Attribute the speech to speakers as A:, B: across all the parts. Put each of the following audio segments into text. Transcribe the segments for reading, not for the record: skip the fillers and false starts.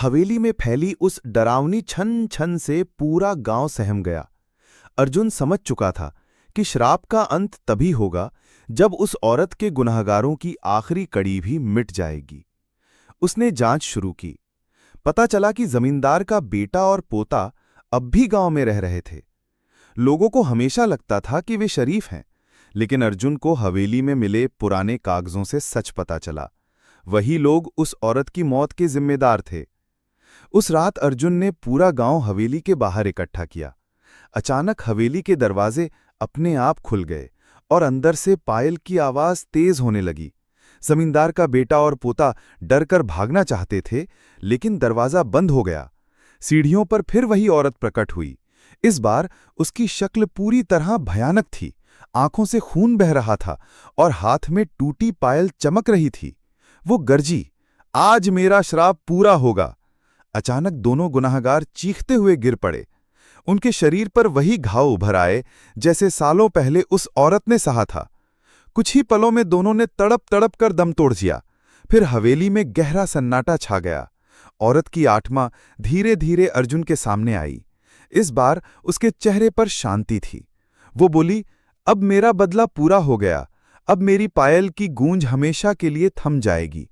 A: हवेली में फैली उस डरावनी छन छन से पूरा गांव सहम गया। अर्जुन समझ चुका था कि श्राप का अंत तभी होगा जब उस औरत के गुनहगारों की आखिरी कड़ी भी मिट जाएगी। उसने जांच शुरू की। पता चला कि जमींदार का बेटा और पोता अब भी गांव में रह रहे थे। लोगों को हमेशा लगता था कि वे शरीफ हैं, लेकिन अर्जुन को हवेली में मिले पुराने कागजों से सच पता चला। वही लोग उस औरत की मौत के जिम्मेदार थे। उस रात अर्जुन ने पूरा गांव हवेली के बाहर इकट्ठा किया। अचानक हवेली के दरवाजे अपने आप खुल गए और अंदर से पायल की आवाज तेज होने लगी। जमींदार का बेटा और पोता डरकर भागना चाहते थे, लेकिन दरवाजा बंद हो गया। सीढ़ियों पर फिर वही औरत प्रकट हुई। इस बार उसकी शक्ल पूरी तरह भयानक थी। आंखों से खून बह रहा था और हाथ में टूटी पायल चमक रही थी। वो गरजी, आज मेरा श्राप पूरा होगा। अचानक दोनों गुनाहगार चीखते हुए गिर पड़े। उनके शरीर पर वही घाव उभर आए जैसे सालों पहले उस औरत ने सहा था। कुछ ही पलों में दोनों ने तड़प तड़प कर दम तोड़ दिया। फिर हवेली में गहरा सन्नाटा छा गया। औरत की आत्मा धीरे धीरे अर्जुन के सामने आई। इस बार उसके चेहरे पर शांति थी। वो बोली, अब मेरा बदला पूरा हो गया। अब मेरी पायल की गूंज हमेशा के लिए थम जाएगी।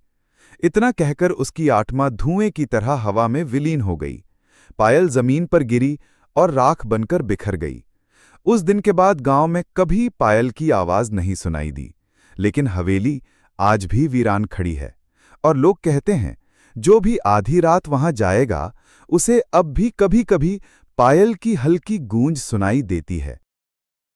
A: इतना कहकर उसकी आत्मा धुएं की तरह हवा में विलीन हो गई। पायल जमीन पर गिरी और राख बनकर बिखर गई। उस दिन के बाद गांव में कभी पायल की आवाज नहीं सुनाई दी। लेकिन हवेली आज भी वीरान खड़ी है और लोग कहते हैं, जो भी आधी रात वहां जाएगा उसे अब भी कभी-कभी पायल की हल्की गूंज सुनाई देती है।